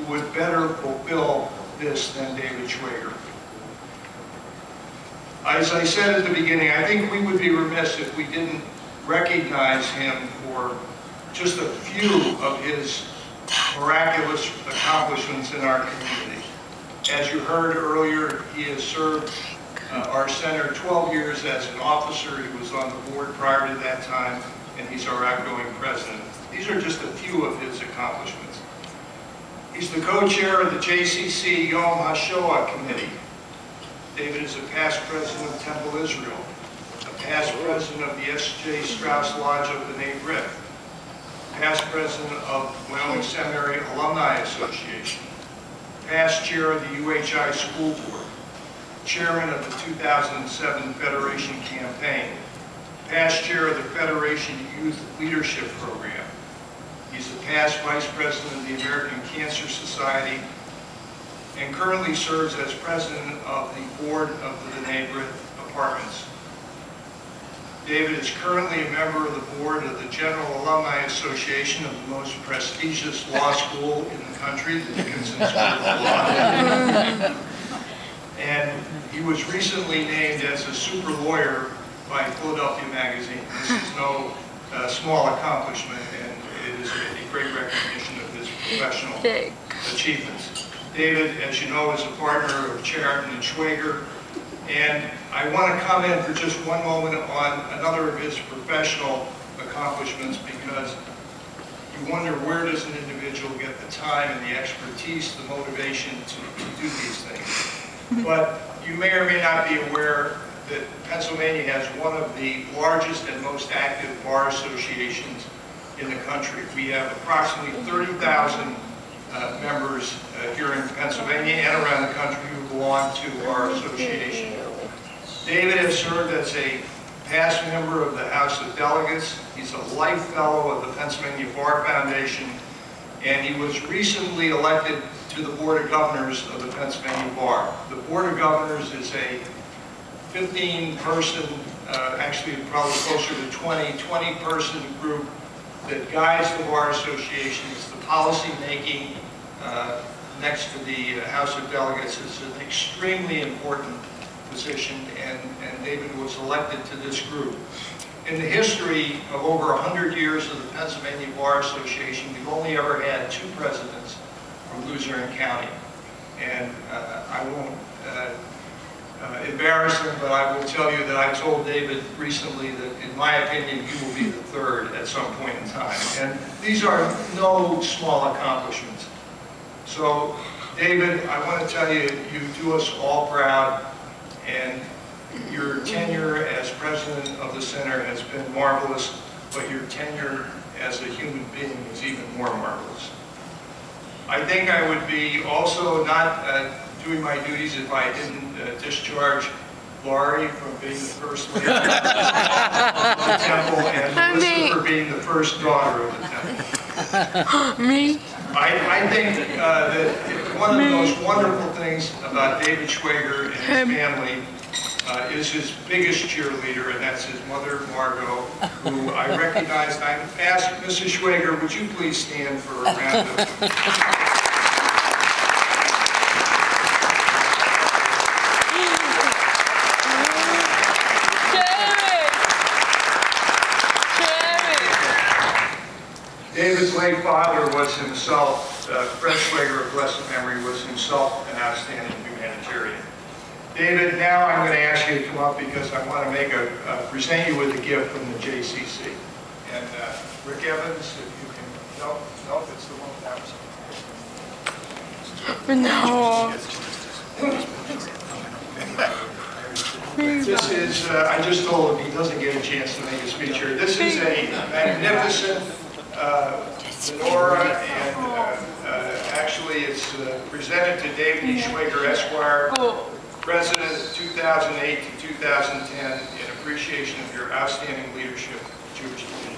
who would better fulfill this than David Schwager. As I said at the beginning, I think we would be remiss if we didn't recognize him for just a few of his miraculous accomplishments in our community. As you heard earlier, he has served our center 12 years as an officer. He was on the board prior to that time, and he's our outgoing president. These are just a few of his accomplishments. He's the co-chair of the JCC Yom HaShoah Committee. David is a past president of Temple Israel, a past president of the S.J. Strauss Lodge of the B'nai B'rith, past president of Wyoming Seminary Alumni Association, past chair of the UHI School Board, chairman of the 2007 Federation Campaign, past chair of the Federation Youth Leadership Program. He's a past vice president of the American Cancer Society and currently serves as president of the board of the B'nai B'rith Apartments. David is currently a member of the board of the General Alumni Association of the most prestigious law school in the country, the Dickinson School of Law. And he was recently named as a super lawyer by Philadelphia Magazine. This is no small accomplishment, and it is a great recognition of his professional achievements. David, as you know, is a partner of Chariton and Schwager, and I want to comment for just one moment on another of his professional accomplishments, because you wonder, where does an individual get the time and the expertise, the motivation to do these things? But you may or may not be aware that Pennsylvania has one of the largest and most active bar associations in the country. We have approximately 30,000 members here in Pennsylvania and around the country who belong to our association. David has served as a past member of the House of Delegates. He's a life fellow of the Pennsylvania Bar Foundation, and he was recently elected to the Board of Governors of the Pennsylvania Bar. The Board of Governors is a 15-person, actually probably closer to 20-person group that guides the Bar Association. It's the policy making next to the House of Delegates. Is an extremely important position, and David was elected to this group. In the history of over 100 years of the Pennsylvania Bar Association, we've only ever had 2 presidents from Luzerne County. And I won't embarrass him, but I will tell you that I told David recently that, in my opinion, he will be the 3rd at some point in time. And these are no small accomplishments. So, David, I want to tell you, you do us all proud, and your tenure as president of the center has been marvelous, but your tenure as a human being is even more marvelous. I think I would be also not doing my duties if I didn't discharge Laurie from being the first lady of the temple, and Melissa for being the first daughter of the temple. Me? I think that one of the most wonderful things about David Schwager and his family is his biggest cheerleader, and that's his mother, Margot, who I recognize. And I ask Mrs. Schwager, would you please stand for a round of... David's late father was himself, Fred Schwager of blessed memory, was himself an outstanding humanitarian. David, now I'm going to ask you to come up because I want to present you with a gift from the JCC. And Rick Evans, if you can, nope, it's the one that was. No. This is, I just told him he doesn't get a chance to make a speech here. This is a magnificent menorah, and actually it's presented to David E. Schwager, Esquire, President 2008 to 2010, in appreciation of your outstanding leadership of the Jewish community.